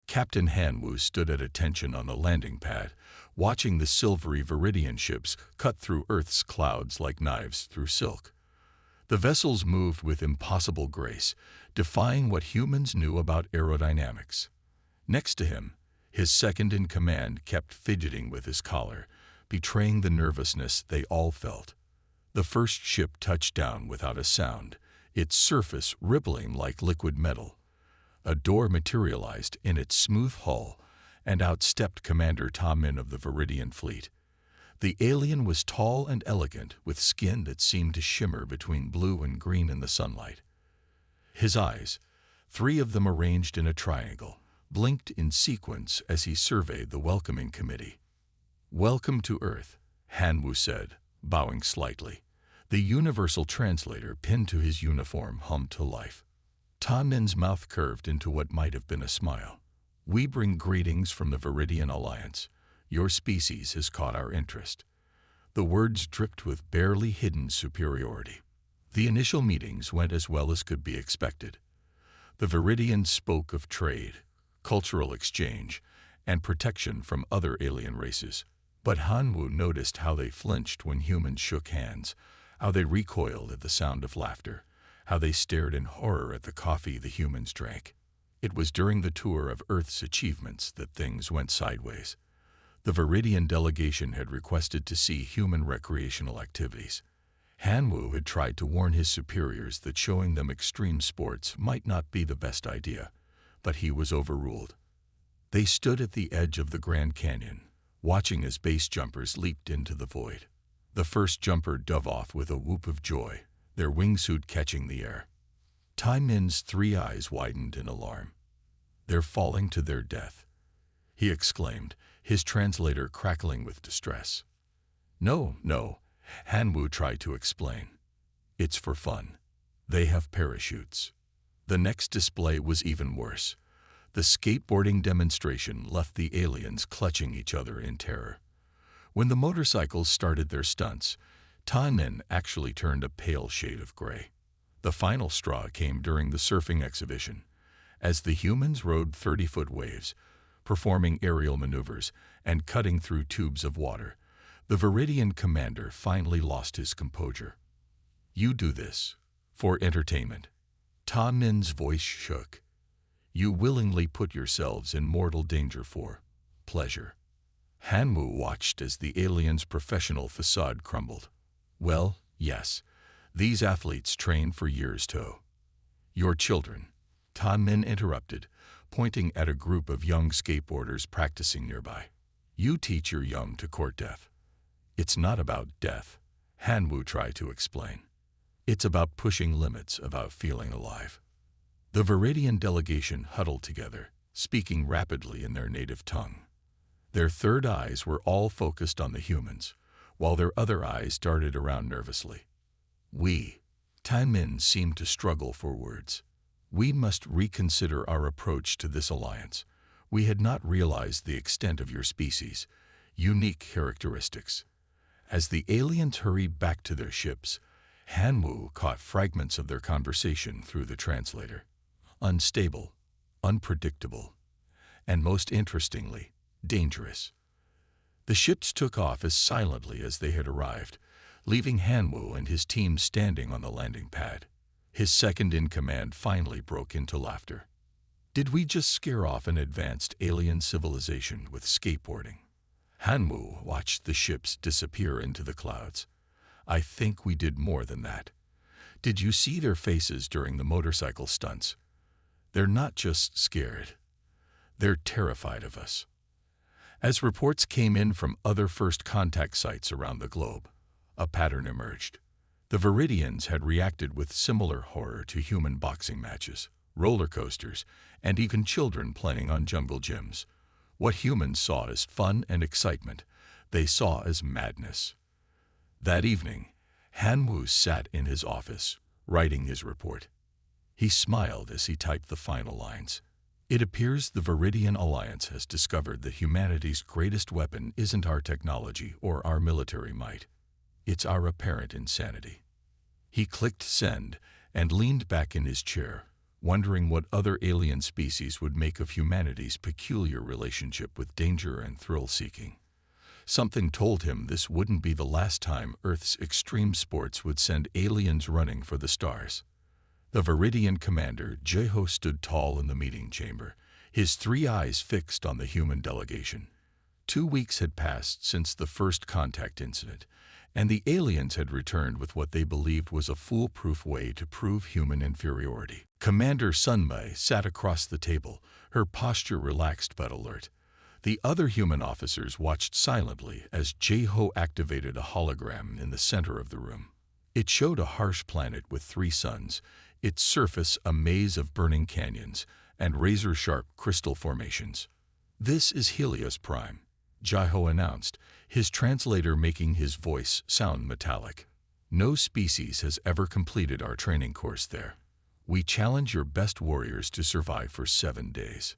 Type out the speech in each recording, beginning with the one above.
Captain Hanwoo stood at attention on the landing pad, watching the silvery Viridian ships cut through Earth's clouds like knives through silk. The vessels moved with impossible grace, defying what humans knew about aerodynamics. Next to him, his second-in-command kept fidgeting with his collar, betraying the nervousness they all felt. The first ship touched down without a sound, its surface rippling like liquid metal. A door materialized in its smooth hull, and out stepped Commander Ta Min of the Viridian fleet. The alien was tall and elegant, with skin that seemed to shimmer between blue and green in the sunlight. His eyes, 3 of them arranged in a triangle, blinked in sequence as he surveyed the welcoming committee. "Welcome to Earth," Hanwoo said, bowing slightly. The universal translator pinned to his uniform hummed to life. Ta Min's mouth curved into what might have been a smile. "We bring greetings from the Viridian Alliance. Your species has caught our interest." The words dripped with barely hidden superiority. The initial meetings went as well as could be expected. The Viridians spoke of trade, cultural exchange, and protection from other alien races. But Hanwoo noticed how they flinched when humans shook hands, how they recoiled at the sound of laughter, how they stared in horror at the coffee the humans drank. It was during the tour of Earth's achievements that things went sideways. The Viridian delegation had requested to see human recreational activities. Hanwoo had tried to warn his superiors that showing them extreme sports might not be the best idea, but he was overruled. They stood at the edge of the Grand Canyon, watching as base jumpers leaped into the void. The first jumper dove off with a whoop of joy, their wingsuit catching the air. Ta Min's 3 eyes widened in alarm. "They're falling to their death," he exclaimed, his translator crackling with distress. No, Hanwoo tried to explain. "It's for fun. They have parachutes." The next display was even worse. The skateboarding demonstration left the aliens clutching each other in terror. When the motorcycles started their stunts, Ta Min actually turned a pale shade of gray. The final straw came during the surfing exhibition, as the humans rode 30-foot waves, performing aerial maneuvers and cutting through tubes of water. The Viridian commander finally lost his composure. "You do this for entertainment." Ta Min's voice shook. "You willingly put yourselves in mortal danger for pleasure." Hanwoo watched as the alien's professional facade crumbled. "Well, yes, these athletes train for years to." "Your children," Ta Min interrupted, pointing at a group of young skateboarders practicing nearby. "You teach your young to court death." "It's not about death," Hanwoo tried to explain. "It's about pushing limits, about feeling alive." The Viridian delegation huddled together, speaking rapidly in their native tongue. Their third eyes were all focused on the humans, while their other eyes darted around nervously. Ta Min seemed to struggle for words. "We must reconsider our approach to this alliance. We had not realized the extent of your species' unique characteristics." As the aliens hurried back to their ships, Hanwoo caught fragments of their conversation through the translator. Unstable, unpredictable, and most interestingly, dangerous. The ships took off as silently as they had arrived, leaving Hanwoo and his team standing on the landing pad. His second-in-command finally broke into laughter. "Did we just scare off an advanced alien civilization with skateboarding?" Hanwoo watched the ships disappear into the clouds. "I think we did more than that. Did you see their faces during the motorcycle stunts? They're not just scared. They're terrified of us." As reports came in from other first contact sites around the globe, a pattern emerged. The Viridians had reacted with similar horror to human boxing matches, roller coasters, and even children playing on jungle gyms. What humans saw as fun and excitement, they saw as madness. That evening, Hanwoo sat in his office, writing his report. He smiled as he typed the final lines. "It appears the Viridian Alliance has discovered that humanity's greatest weapon isn't our technology or our military might. It's our apparent insanity." He clicked send and leaned back in his chair, wondering what other alien species would make of humanity's peculiar relationship with danger and thrill-seeking. Something told him this wouldn't be the last time Earth's extreme sports would send aliens running for the stars. The Viridian commander, Jeho, stood tall in the meeting chamber, his three eyes fixed on the human delegation. 2 weeks had passed since the first contact incident, and the aliens had returned with what they believed was a foolproof way to prove human inferiority. Commander Sunmei sat across the table, her posture relaxed but alert. The other human officers watched silently as Jeho activated a hologram in the center of the room. It showed a harsh planet with 3 suns, its surface a maze of burning canyons and razor-sharp crystal formations. "This is Helios Prime," Jeho announced, his translator making his voice sound metallic. "No species has ever completed our training course there. We challenge your best warriors to survive for 7 days."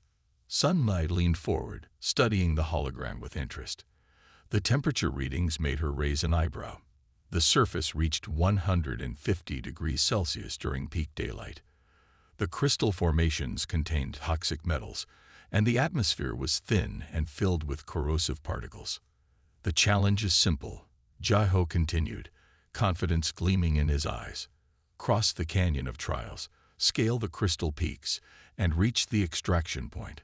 Sunlight leaned forward, studying the hologram with interest. The temperature readings made her raise an eyebrow. The surface reached 150 degrees Celsius during peak daylight. The crystal formations contained toxic metals, and the atmosphere was thin and filled with corrosive particles. "The challenge is simple," Jeho continued, confidence gleaming in his eyes. "Cross the canyon of trials, scale the crystal peaks, and reach the extraction point.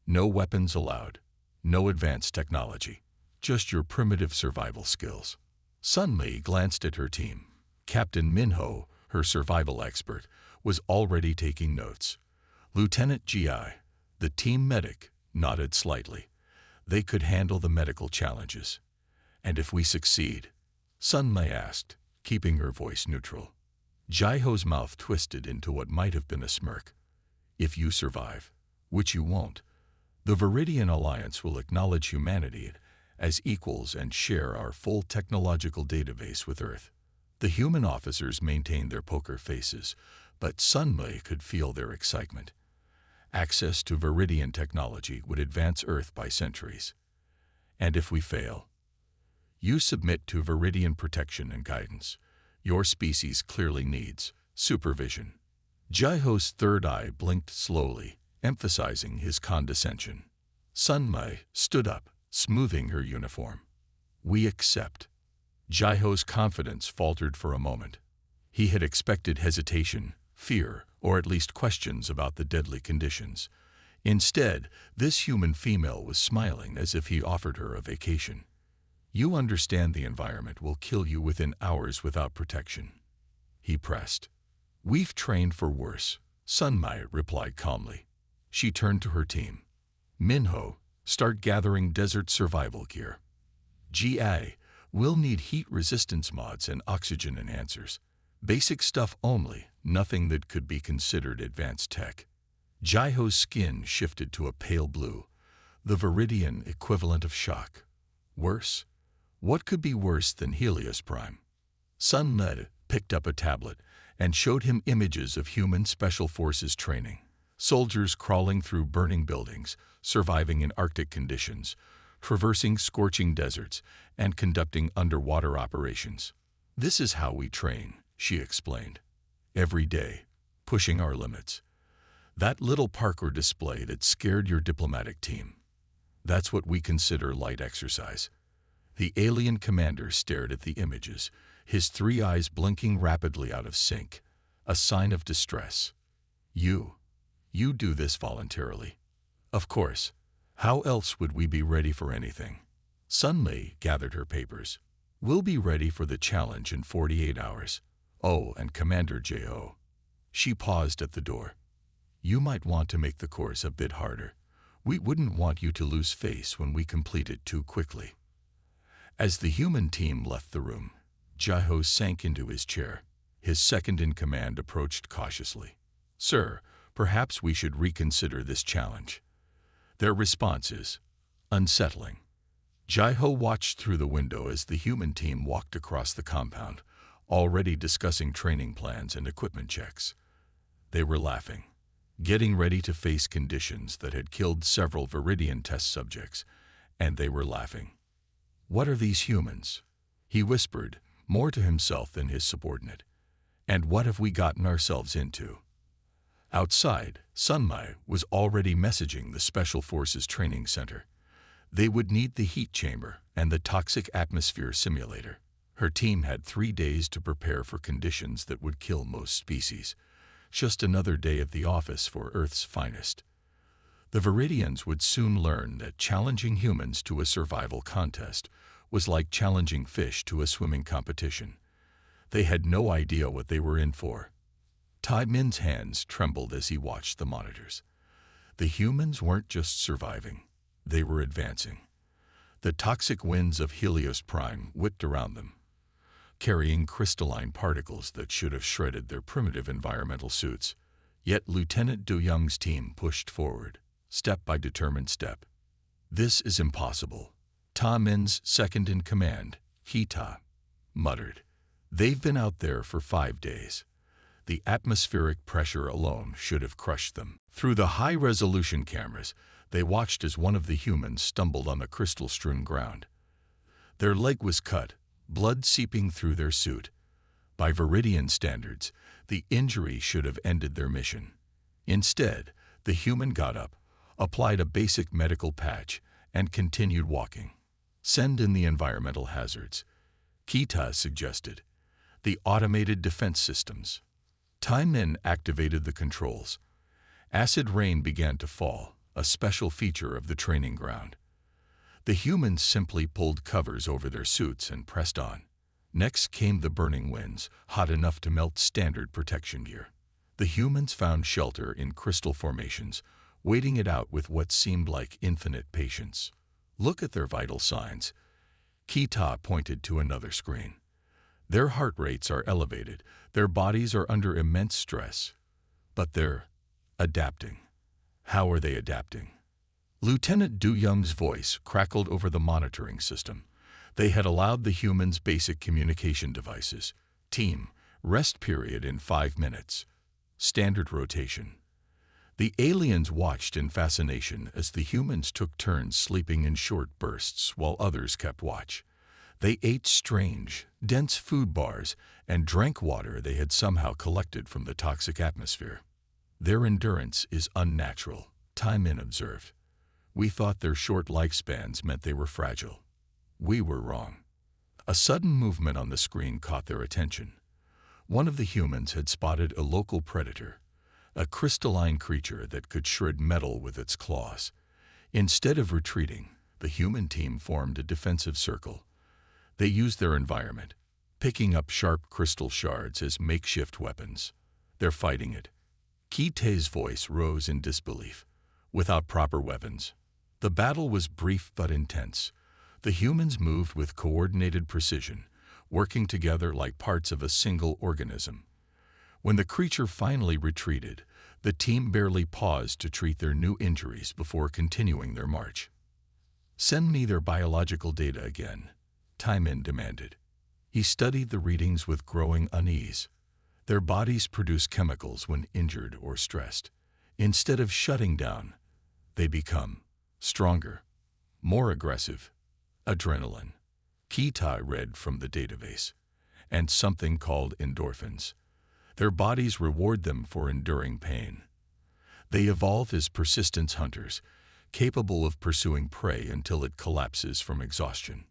No weapons allowed, no advanced technology, just your primitive survival skills." Sunmi glanced at her team. Captain Minho, her survival expert, was already taking notes. Lieutenant Gi, the team medic, nodded slightly. They could handle the medical challenges. "And if we succeed?" Sunmi asked, keeping her voice neutral. Jeho's mouth twisted into what might have been a smirk. "If you survive, which you won't, the Viridian Alliance will acknowledge humanity as equals and share our full technological database with Earth." The human officers maintained their poker faces, but Sunmei could feel their excitement. Access to Viridian technology would advance Earth by centuries. "And if we fail?" "You submit to Viridian protection and guidance. Your species clearly needs supervision." Jeho's third eye blinked slowly, emphasizing his condescension. Sunmei stood up, smoothing her uniform. "We accept." Jeho's confidence faltered for a moment. He had expected hesitation, fear, or at least questions about the deadly conditions. Instead, this human female was smiling as if he offered her a vacation. "You understand the environment will kill you within hours without protection." He pressed. "We've trained for worse," Sunmai replied calmly. She turned to her team. "Minho, start gathering desert survival gear. Gi, we'll need heat resistance mods and oxygen enhancers. Basic stuff only, nothing that could be considered advanced tech." Jeho's skin shifted to a pale blue, the Viridian equivalent of shock. Worse? What could be worse than Helios Prime? Sunmed picked up a tablet and showed him images of human special forces training. Soldiers crawling through burning buildings, surviving in Arctic conditions, traversing scorching deserts, and conducting underwater operations. "This is how we train," she explained. "Every day, pushing our limits. That little parkour display that scared your diplomatic team. That's what we consider light exercise." The alien commander stared at the images, his 3 eyes blinking rapidly out of sync, a sign of distress. You do this voluntarily." "Of course. How else would we be ready for anything?" Sunmei gathered her papers. "We'll be ready for the challenge in 48 hours. Oh, and Commander Jeho." She paused at the door. "You might want to make the course a bit harder. We wouldn't want you to lose face when we complete it too quickly." As the human team left the room, Jeho sank into his chair. His second-in-command approached cautiously. "Sir, perhaps we should reconsider this challenge." Their response is unsettling. Jeho watched through the window as the human team walked across the compound, already discussing training plans and equipment checks. They were laughing, getting ready to face conditions that had killed several Viridian test subjects, and they were laughing. "What are these humans?" he whispered, more to himself than his subordinate. "And what have we gotten ourselves into?" Outside, Sunmai was already messaging the Special Forces Training Center. They would need the heat chamber and the toxic atmosphere simulator. Her team had 3 days to prepare for conditions that would kill most species. Just another day at the office for Earth's finest. The Viridians would soon learn that challenging humans to a survival contest was like challenging fish to a swimming competition. They had no idea what they were in for. Tai Min's hands trembled as he watched the monitors. The humans weren't just surviving, they were advancing. The toxic winds of Helios Prime whipped around them, carrying crystalline particles that should have shredded their primitive environmental suits. Yet Lieutenant Du Young's team pushed forward, step by determined step. "This is impossible," Ta Min's second-in-command, Kita, muttered. "They've been out there for 5 days. The atmospheric pressure alone should have crushed them." Through the high-resolution cameras, they watched as one of the humans stumbled on the crystal-strewn ground. Their leg was cut, blood seeping through their suit. By Viridian standards, the injury should have ended their mission. Instead, the human got up, applied a basic medical patch, and continued walking. "Send in the environmental hazards," Kita suggested. "The automated defense systems." Tai Min activated the controls. Acid rain began to fall, a special feature of the training ground. The humans simply pulled covers over their suits and pressed on. Next came the burning winds, hot enough to melt standard protection gear. The humans found shelter in crystal formations, waiting it out with what seemed like infinite patience. "Look at their vital signs." Kita pointed to another screen. "Their heart rates are elevated, their bodies are under immense stress. But they're adapting." "How are they adapting?" Lieutenant Du Young's voice crackled over the monitoring system. They had allowed the humans basic communication devices. "Team, rest period in 5 minutes. Standard rotation." The aliens watched in fascination as the humans took turns sleeping in short bursts while others kept watch. They ate strange, dense food bars and drank water they had somehow collected from the toxic atmosphere. "Their endurance is unnatural," Tai Min observed. "We thought their short lifespans meant they were fragile. We were wrong." A sudden movement on the screen caught their attention. One of the humans had spotted a local predator, a crystalline creature that could shred metal with its claws. Instead of retreating, the human team formed a defensive circle. They used their environment, picking up sharp crystal shards as makeshift weapons. "They're fighting it." Kite's voice rose in disbelief. "Without proper weapons." The battle was brief but intense. The humans moved with coordinated precision, working together like parts of a single organism. When the creature finally retreated, the team barely paused to treat their new injuries before continuing their march. "Send me their biological data again," Tai Min demanded. He studied the readings with growing unease. Their bodies produce chemicals when injured or stressed. Instead of shutting down, they become stronger, more aggressive. "Adrenaline," Kita read from the database, "and something called endorphins. Their bodies reward them for enduring pain. They evolve as persistence hunters, capable of pursuing prey until it collapses from exhaustion."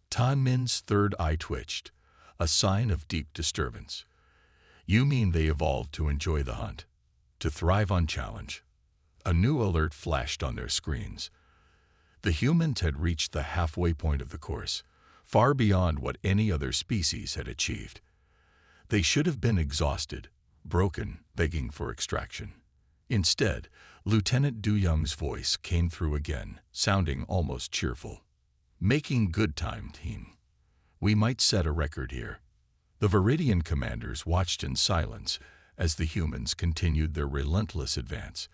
Tai Min's third eye twitched, a sign of deep disturbance. "You mean they evolved to enjoy the hunt, to thrive on challenge?" A new alert flashed on their screens. The humans had reached the halfway point of the course, far beyond what any other species had achieved. They should have been exhausted, broken, begging for extraction. Instead, Lieutenant Du Young's voice came through again, sounding almost cheerful. "Making good time, team. We might set a record here." The Viridian commanders watched in silence as the humans continued their relentless advance.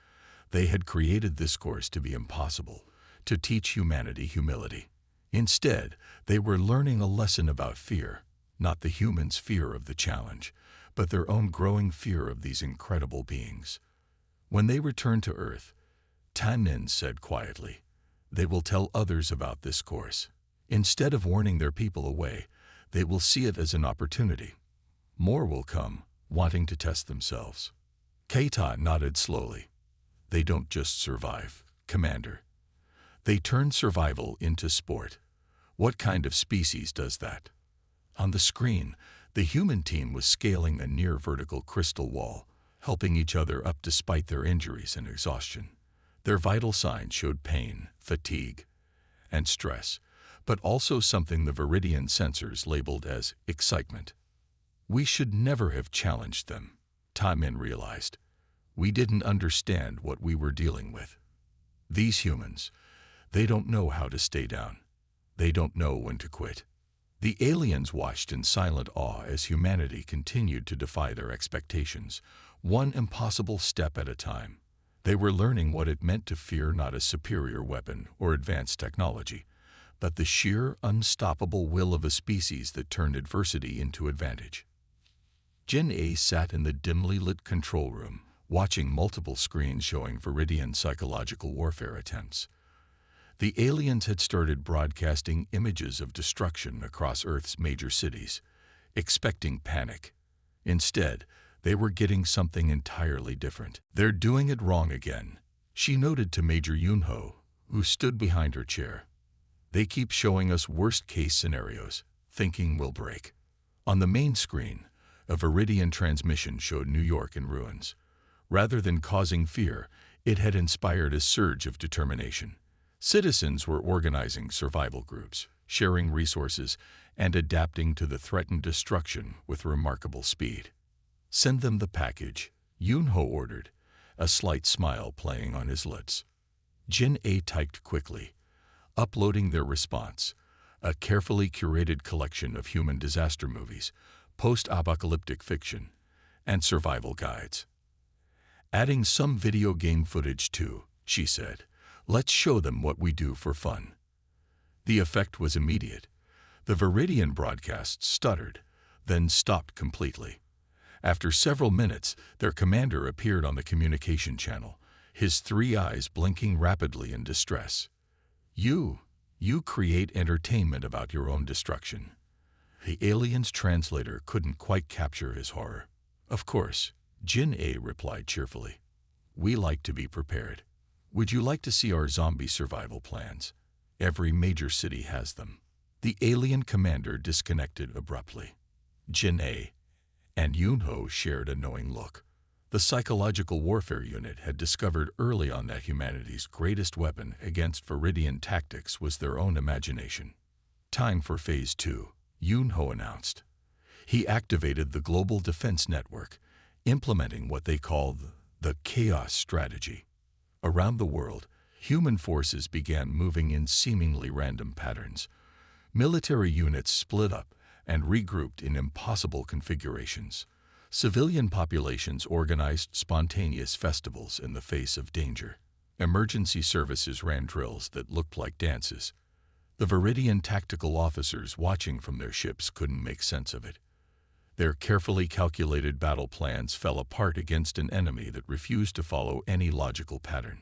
They had created this course to be impossible, to teach humanity humility. Instead, they were learning a lesson about fear, not the humans' fear of the challenge, but their own growing fear of these incredible beings. When they return to Earth, Tai Min said quietly, "They will tell others about this course. Instead of warning their people away, they will see it as an opportunity. More will come, wanting to test themselves." Keita nodded slowly. They don't just survive, Commander. They turn survival into sport. What kind of species does that? On the screen, the human team was scaling a near-vertical crystal wall, helping each other up despite their injuries and exhaustion. Their vital signs showed pain, fatigue, and stress, but also something the Viridian sensors labeled as excitement. We should never have challenged them, Taimin realized. We didn't understand what we were dealing with. These humans, they don't know how to stay down. They don't know when to quit. The aliens watched in silent awe as humanity continued to defy their expectations, one impossible step at a time. They were learning what it meant to fear not a superior weapon or advanced technology, but the sheer, unstoppable will of a species that turned adversity into advantage. Jin A sat in the dimly lit control room, watching multiple screens showing Viridian psychological warfare attempts. The aliens had started broadcasting images of destruction across Earth's major cities, expecting panic. Instead, they were getting something entirely different. They're doing it wrong again, she noted to Major Yunho, who stood behind her chair. They keep showing us worst-case scenarios, thinking we'll break. On the main screen, a Viridian transmission showed New York in ruins. Rather than causing fear, it had inspired a surge of determination. Citizens were organizing survival groups, sharing resources, and adapting to the threatened destruction with remarkable speed. Send them the package, Yunho ordered, a slight smile playing on his lips. Jin A typed quickly, uploading their response, a carefully curated collection of human disaster movies, post-apocalyptic fiction, and survival guides. Adding some video game footage too, she said. Let's show them what we do for fun. The effect was immediate. The Viridian broadcast stuttered, then stopped completely. After several minutes, their commander appeared on the communication channel, his three eyes blinking rapidly in distress. You create entertainment about your own destruction. The alien's translator couldn't quite capture his horror. Of course, Jin A replied cheerfully. We like to be prepared. Would you like to see our zombie survival plans? Every major city has them. The alien commander disconnected abruptly. Jin A and Yunho shared a knowing look. The psychological warfare unit had discovered early on that humanity's greatest weapon against Viridian tactics was their own imagination. Time for Phase 2, Yunho announced. He activated the Global Defense Network, implementing what they called the Chaos Strategy. Around the world, human forces began moving in seemingly random patterns. Military units split up and regrouped in impossible configurations. Civilian populations organized spontaneous festivals in the face of danger. Emergency services ran drills that looked like dances. The Viridian tactical officers watching from their ships couldn't make sense of it. Their carefully calculated battle plans fell apart against an enemy that refused to follow any logical pattern.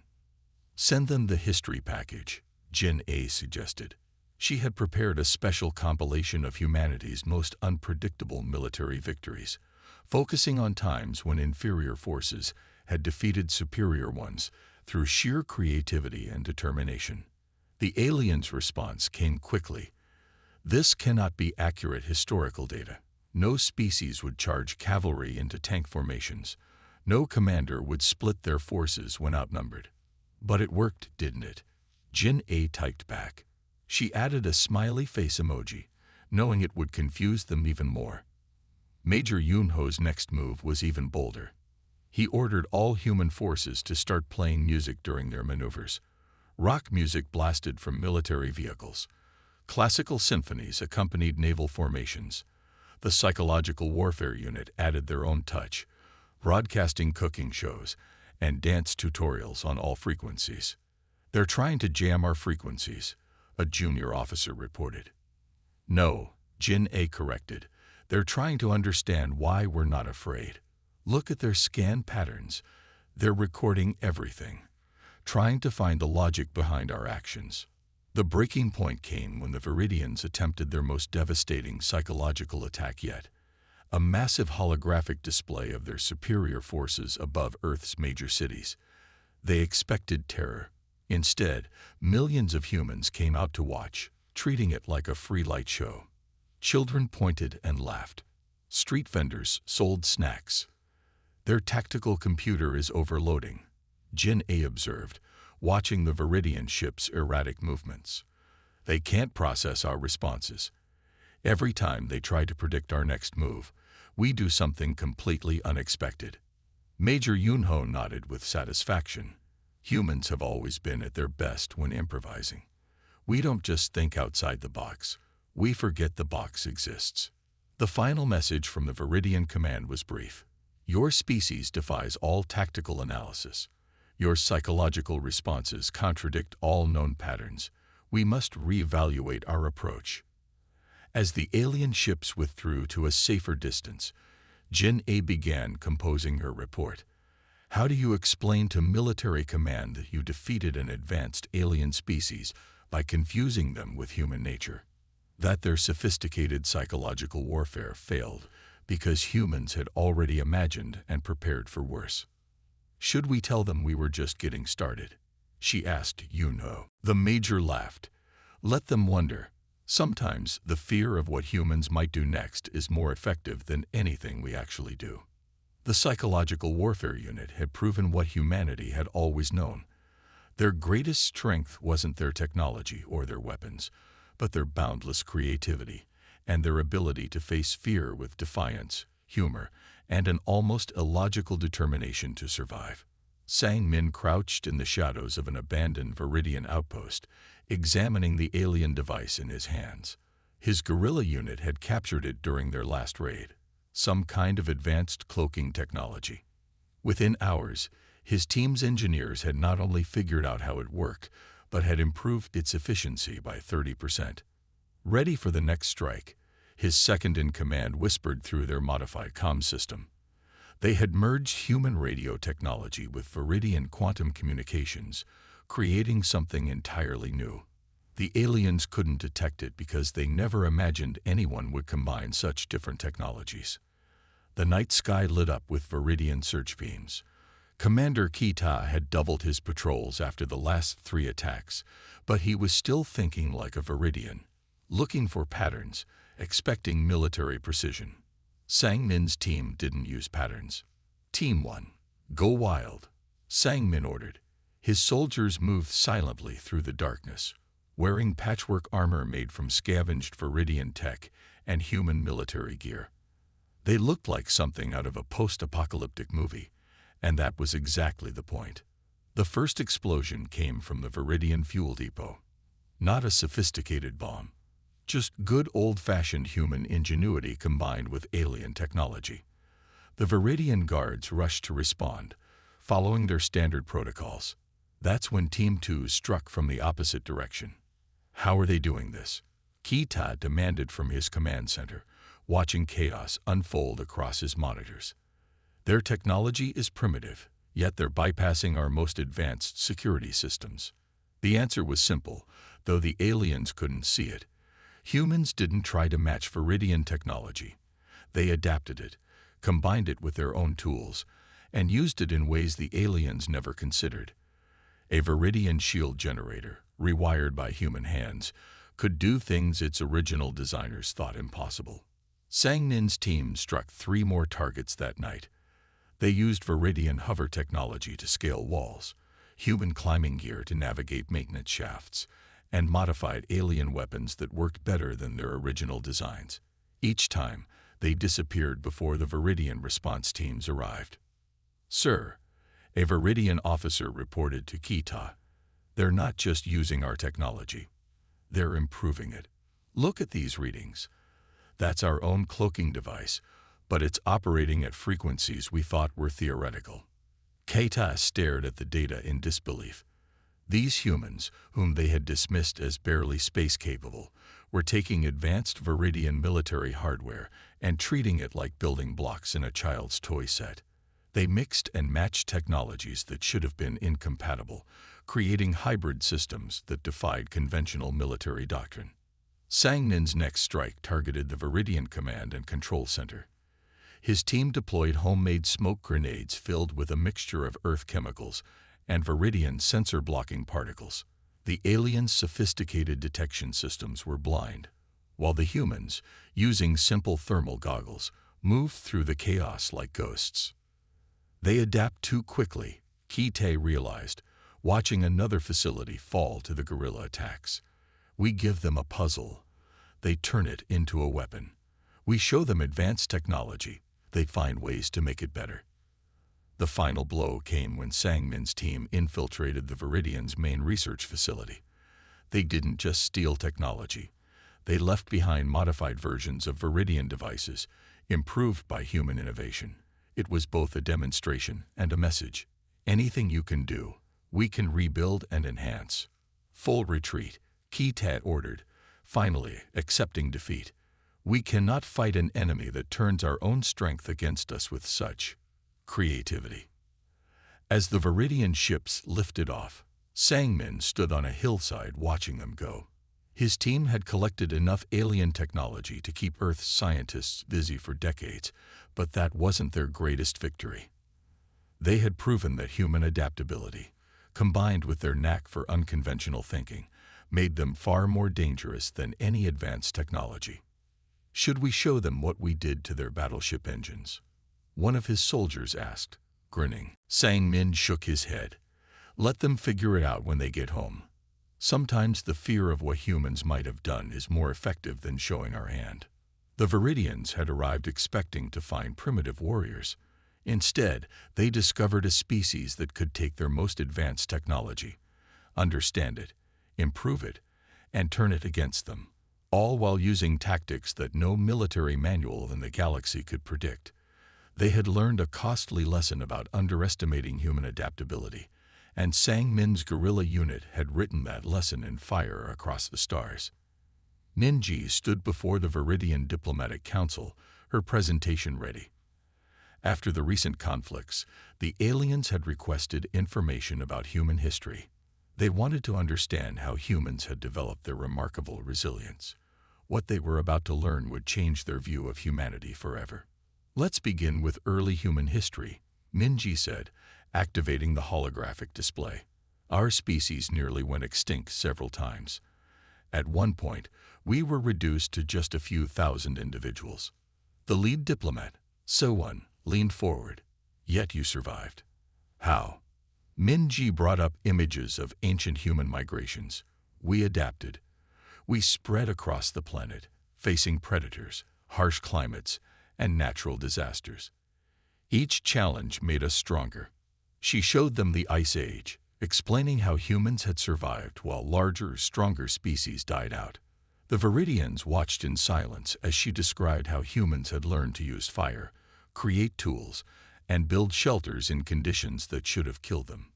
Send them the history package, Jin A suggested. She had prepared a special compilation of humanity's most unpredictable military victories, focusing on times when inferior forces had defeated superior ones through sheer creativity and determination. The aliens' response came quickly. This cannot be accurate historical data. No species would charge cavalry into tank formations. No commander would split their forces when outnumbered. But it worked, didn't it? Jin A typed back. She added a smiley face emoji, knowing it would confuse them even more. Major Yunho's next move was even bolder. He ordered all human forces to start playing music during their maneuvers. Rock music blasted from military vehicles. Classical symphonies accompanied naval formations. The psychological warfare unit added their own touch, broadcasting cooking shows and dance tutorials on all frequencies. They're trying to jam our frequencies, a junior officer reported. No, Jin A corrected. They're trying to understand why we're not afraid. Look at their scan patterns. They're recording everything, trying to find the logic behind our actions. The breaking point came when the Viridians attempted their most devastating psychological attack yet, a massive holographic display of their superior forces above Earth's major cities. They expected terror. Instead, millions of humans came out to watch, treating it like a free light show. Children pointed and laughed. Street vendors sold snacks. "Their tactical computer is overloading," Jin A observed, watching the Viridian ship's erratic movements. "They can't process our responses. Every time they try to predict our next move, we do something completely unexpected." Major Yunho nodded with satisfaction. Humans have always been at their best when improvising. We don't just think outside the box. We forget the box exists. The final message from the Viridian command was brief. "Your species defies all tactical analysis. Your psychological responses contradict all known patterns. We must reevaluate our approach." As the alien ships withdrew to a safer distance, Jin A began composing her report. "How do you explain to military command that you defeated an advanced alien species by confusing them with human nature? That their sophisticated psychological warfare failed because humans had already imagined and prepared for worse? Should we tell them we were just getting started?" she asked Yunho. The Major laughed. "Let them wonder. Sometimes the fear of what humans might do next is more effective than anything we actually do." The Psychological Warfare Unit had proven what humanity had always known. Their greatest strength wasn't their technology or their weapons, but their boundless creativity and their ability to face fear with defiance, humor, and an almost illogical determination to survive. Sang Min crouched in the shadows of an abandoned Viridian outpost, examining the alien device in his hands. His guerrilla unit had captured it during their last raid, some kind of advanced cloaking technology. Within hours, his team's engineers had not only figured out how it worked, but had improved its efficiency by 30%. Ready for the next strike, his second-in-command whispered through their modified comm system. They had merged human radio technology with Viridian quantum communications, creating something entirely new. The aliens couldn't detect it because they never imagined anyone would combine such different technologies. The night sky lit up with Viridian search beams. Commander Kita had doubled his patrols after the last 3 attacks, but he was still thinking like a Viridian, looking for patterns, expecting military precision. Sang Min's team didn't use patterns. "Team 1, go wild," Sang Min ordered. His soldiers moved silently through the darkness, wearing patchwork armor made from scavenged Viridian tech and human military gear. They looked like something out of a post-apocalyptic movie, and that was exactly the point. The first explosion came from the Viridian fuel depot. Not a sophisticated bomb, just good old-fashioned human ingenuity combined with alien technology. The Viridian guards rushed to respond, following their standard protocols. That's when Team 2 struck from the opposite direction. "How are they doing this?" Kita demanded from his command center, watching chaos unfold across his monitors. "Their technology is primitive, yet they're bypassing our most advanced security systems." The answer was simple, though the aliens couldn't see it. Humans didn't try to match Viridian technology. They adapted it, combined it with their own tools, and used it in ways the aliens never considered. A Viridian shield generator, rewired by human hands, could do things its original designers thought impossible. Sang Nin's team struck 3 more targets that night. They used Viridian hover technology to scale walls, human climbing gear to navigate maintenance shafts, and modified alien weapons that worked better than their original designs. Each time, they disappeared before the Viridian response teams arrived. "Sir," a Viridian officer reported to Kita, "they're not just using our technology. They're improving it. Look at these readings. That's our own cloaking device, but it's operating at frequencies we thought were theoretical." Keita stared at the data in disbelief. These humans, whom they had dismissed as barely space-capable, were taking advanced Viridian military hardware and treating it like building blocks in a child's toy set. They mixed and matched technologies that should have been incompatible, creating hybrid systems that defied conventional military doctrine. Sang Nin's next strike targeted the Viridian Command and Control Center. His team deployed homemade smoke grenades filled with a mixture of Earth chemicals and Viridian sensor-blocking particles. The aliens' sophisticated detection systems were blind, while the humans, using simple thermal goggles, moved through the chaos like ghosts. They adapt too quickly, Kite realized, watching another facility fall to the guerrilla attacks. We give them a puzzle. They turn it into a weapon. We show them advanced technology. They find ways to make it better. The final blow came when Sangmin's team infiltrated the Viridians' main research facility. They didn't just steal technology. They left behind modified versions of Viridian devices, improved by human innovation. It was both a demonstration and a message. Anything you can do, we can rebuild and enhance. Full retreat, Kite ordered, finally accepting defeat. We cannot fight an enemy that turns our own strength against us with such creativity. As the Viridian ships lifted off, Sangmin stood on a hillside watching them go. His team had collected enough alien technology to keep Earth's scientists busy for decades, but that wasn't their greatest victory. They had proven that human adaptability, combined with their knack for unconventional thinking, made them far more dangerous than any advanced technology. Should we show them what we did to their battleship engines? One of his soldiers asked, grinning. Sangmin shook his head. Let them figure it out when they get home. Sometimes the fear of what humans might have done is more effective than showing our hand. The Viridians had arrived expecting to find primitive warriors. Instead, they discovered a species that could take their most advanced technology, understand it, improve it, and turn it against them, all while using tactics that no military manual in the galaxy could predict. They had learned a costly lesson about underestimating human adaptability, and Sangmin's guerrilla unit had written that lesson in fire across the stars. Ninji stood before the Viridian Diplomatic Council, her presentation ready. After the recent conflicts, the aliens had requested information about human history. They wanted to understand how humans had developed their remarkable resilience. What they were about to learn would change their view of humanity forever. Let's begin with early human history, Ninji said, activating the holographic display. Our species nearly went extinct several times. At one point, we were reduced to just a few thousand individuals. The lead diplomat, Sewon, leaned forward. Yet you survived. How? Ninji brought up images of ancient human migrations. We adapted. We spread across the planet, facing predators, harsh climates, and natural disasters. Each challenge made us stronger. She showed them the Ice Age, explaining how humans had survived while larger, stronger species died out. The Viridians watched in silence as she described how humans had learned to use fire, create tools, and build shelters in conditions that should have killed them.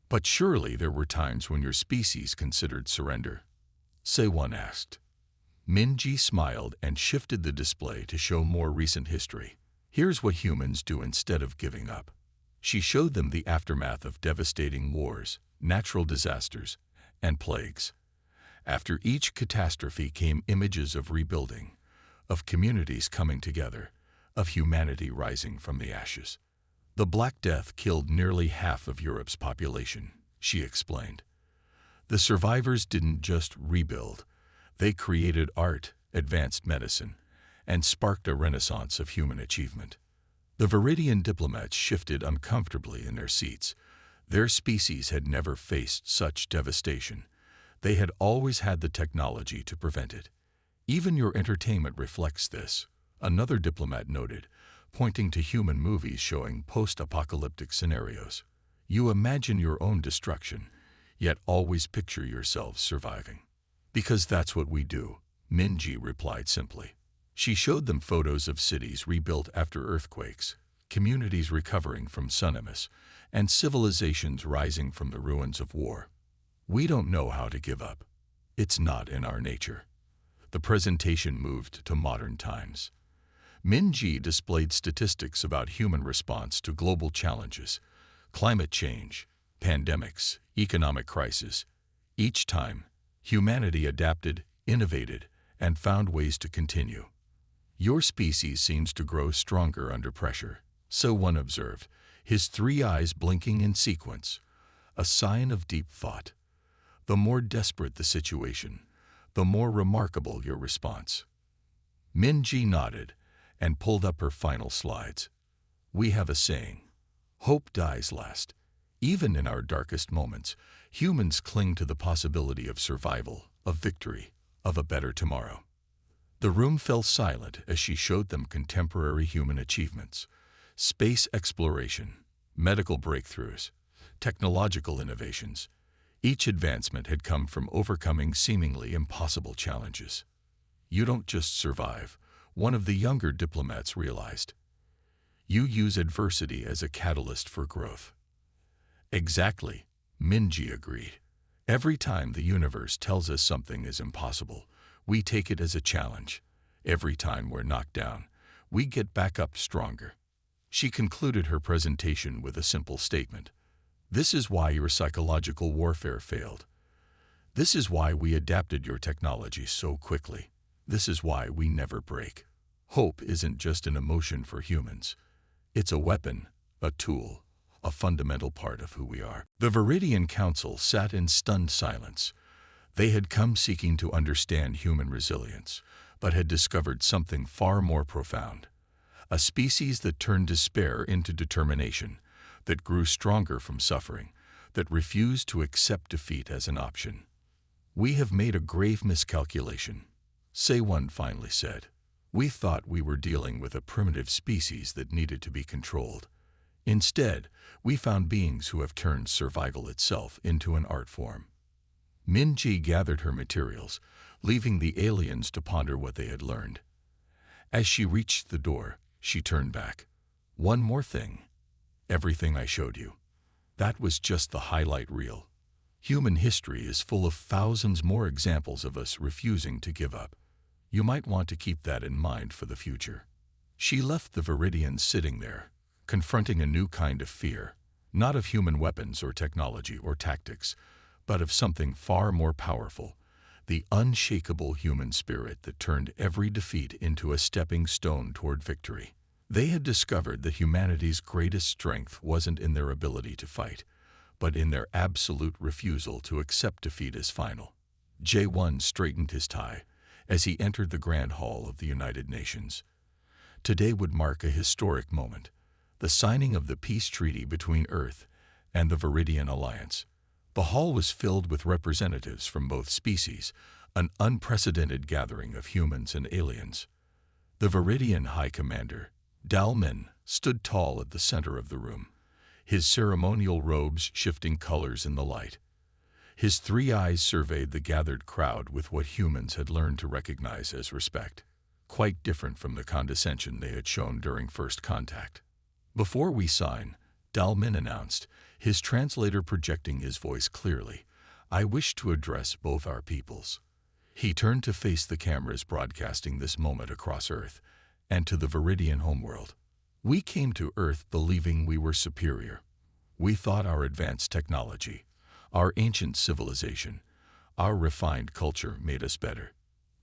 But surely there were times when your species considered surrender? Sewon asked. Ninji smiled and shifted the display to show more recent history. Here's what humans do instead of giving up. She showed them the aftermath of devastating wars, natural disasters, and plagues. After each catastrophe came images of rebuilding, of communities coming together, of humanity rising from the ashes. The Black Death killed nearly half of Europe's population, she explained. The survivors didn't just rebuild. They created art, advanced medicine, and sparked a renaissance of human achievement. The Viridian diplomats shifted uncomfortably in their seats. Their species had never faced such devastation. They had always had the technology to prevent it. Even your entertainment reflects this, another diplomat noted, pointing to human movies showing post-apocalyptic scenarios. You imagine your own destruction, yet always picture yourselves surviving. Because that's what we do, Ninji replied simply. She showed them photos of cities rebuilt after earthquakes, communities recovering from tsunamis, and civilizations rising from the ruins of war. We don't know how to give up. It's not in our nature. The presentation moved to modern times. Ninji displayed statistics about human response to global challenges, climate change, pandemics, economic crisis. Each time, humanity adapted, innovated, and found ways to continue. Your species seems to grow stronger under pressure, so one observed, his three eyes blinking in sequence, a sign of deep thought. The more desperate the situation, the more remarkable your response. Minji nodded and pulled up her final slides. We have a saying, hope dies last. Even in our darkest moments, humans cling to the possibility of survival, of victory, of a better tomorrow. The room fell silent as she showed them contemporary human achievements, space exploration, medical breakthroughs, technological innovations. Each advancement had come from overcoming seemingly impossible challenges. You don't just survive, one of the younger diplomats realized. You use adversity as a catalyst for growth. Exactly, Minji agreed. Every time the universe tells us something is impossible, we take it as a challenge. Every time we're knocked down, we get back up stronger. She concluded her presentation with a simple statement. This is why your psychological warfare failed. This is why we adapted your technology so quickly. This is why we never break. Hope isn't just an emotion for humans. It's a weapon, a tool, a fundamental part of who we are. The Viridian Council sat in stunned silence. They had come seeking to understand human resilience, but had discovered something far more profound. A species that turned despair into determination, that grew stronger from suffering, that refused to accept defeat as an option. We have made a grave miscalculation, Say-One finally said. We thought we were dealing with a primitive species that needed to be controlled. Instead, we found beings who have turned survival itself into an art form. Minji gathered her materials, leaving the aliens to ponder what they had learned. As she reached the door, she turned back. One more thing. Everything I showed you. That was just the highlight reel. Human history is full of thousands more examples of us refusing to give up. You might want to keep that in mind for the future. She left the Viridians sitting there, confronting a new kind of fear, not of human weapons or technology or tactics, but of something far more powerful, the unshakable human spirit that turned every defeat into a stepping stone toward victory. They had discovered that humanity's greatest strength wasn't in their ability to fight, but in their absolute refusal to accept defeat as final. J1 straightened his tie as he entered the Grand Hall of the United Nations. Today would mark a historic moment, the signing of the peace treaty between Earth and the Viridian Alliance. The hall was filled with representatives from both species, an unprecedented gathering of humans and aliens. The Viridian High Commander, Dalmin, stood tall at the center of the room, his ceremonial robes shifting colors in the light. His three eyes surveyed the gathered crowd with what humans had learned to recognize as respect, quite different from the condescension they had shown during first contact. Before we sign, Dalmin announced, his translator projecting his voice clearly, I wish to address both our peoples. He turned to face the cameras broadcasting this moment across Earth and to the Viridian homeworld. We came to Earth believing we were superior. We thought our advanced technology, our ancient civilization, our refined culture made us better.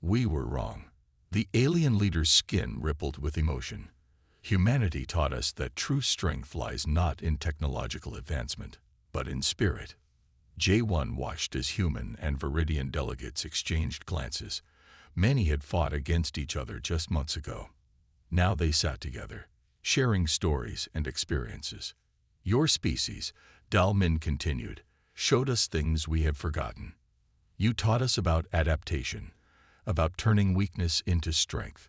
We were wrong. The alien leader's skin rippled with emotion. Humanity taught us that true strength lies not in technological advancement, but in spirit. J1 watched as human and Viridian delegates exchanged glances. Many had fought against each other just months ago. Now they sat together, sharing stories and experiences. Your species, Dalmin continued, showed us things we had forgotten. You taught us about adaptation, about turning weakness into strength.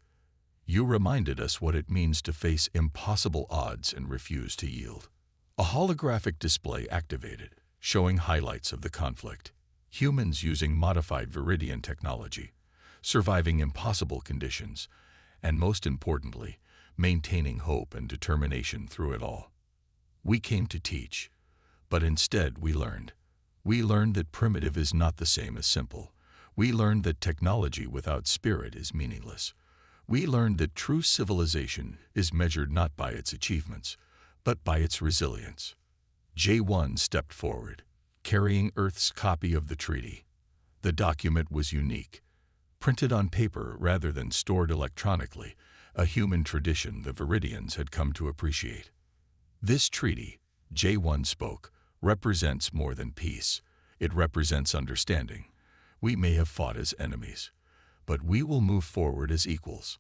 You reminded us what it means to face impossible odds and refuse to yield. A holographic display activated, showing highlights of the conflict. Humans using modified Viridian technology, surviving impossible conditions, and most importantly, maintaining hope and determination through it all. We came to teach, but instead we learned. We learned that primitive is not the same as simple. We learned that technology without spirit is meaningless. We learned that true civilization is measured not by its achievements, but by its resilience. J1 stepped forward, carrying Earth's copy of the treaty. The document was unique, printed on paper rather than stored electronically, a human tradition the Viridians had come to appreciate. This treaty, J1 spoke, represents more than peace. It represents understanding. We may have fought as enemies, but we will move forward as equals.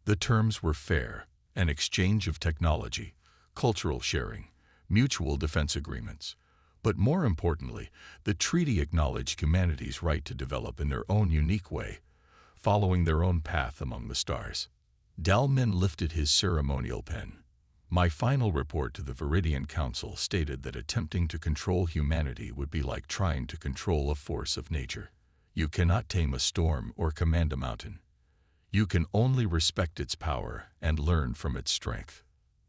The terms were fair, an exchange of technology, cultural sharing, mutual defense agreements. But more importantly, the treaty acknowledged humanity's right to develop in their own unique way, following their own path among the stars. Dalmin lifted his ceremonial pen. My final report to the Viridian Council stated that attempting to control humanity would be like trying to control a force of nature. You cannot tame a storm or command a mountain. You can only respect its power and learn from its strength.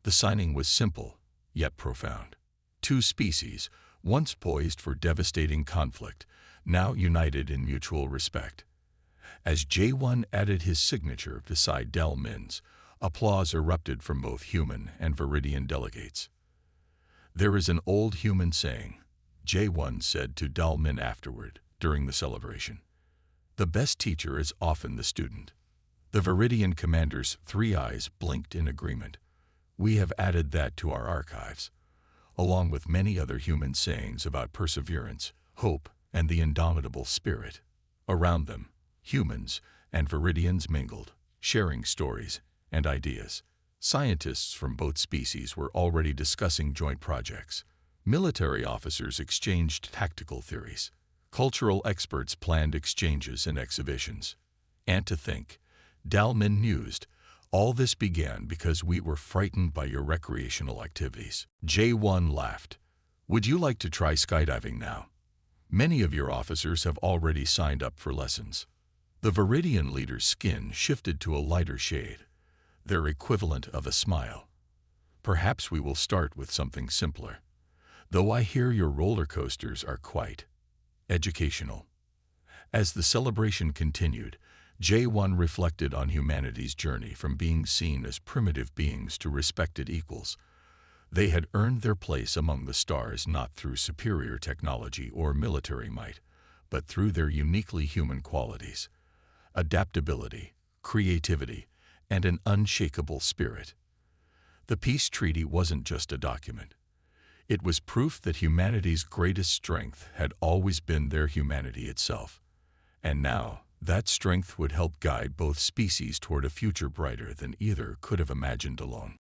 The signing was simple, yet profound. Two species, once poised for devastating conflict, now united in mutual respect. As J1 added his signature beside Dalmin's, applause erupted from both human and Viridian delegates. There is an old human saying, J1 said to Dalmin afterward, during the celebration. The best teacher is often the student. The Viridian commander's 3 eyes blinked in agreement. We have added that to our archives, along with many other human sayings about perseverance, hope, and the indomitable spirit. Around them, humans and Viridians mingled, sharing stories and ideas. Scientists from both species were already discussing joint projects. Military officers exchanged tactical theories. Cultural experts planned exchanges and exhibitions. And to think, Dalmin mused, all this began because we were frightened by your recreational activities. J1 laughed. Would you like to try skydiving now? Many of your officers have already signed up for lessons. The Viridian leader's skin shifted to a lighter shade, their equivalent of a smile. Perhaps we will start with something simpler, though I hear your roller coasters are quite educational. As the celebration continued, J1 reflected on humanity's journey from being seen as primitive beings to respected equals. They had earned their place among the stars not through superior technology or military might, but through their uniquely human qualities: adaptability, creativity, and an unshakable spirit. The peace treaty wasn't just a document. It was proof that humanity's greatest strength had always been their humanity itself. And now, that strength would help guide both species toward a future brighter than either could have imagined alone.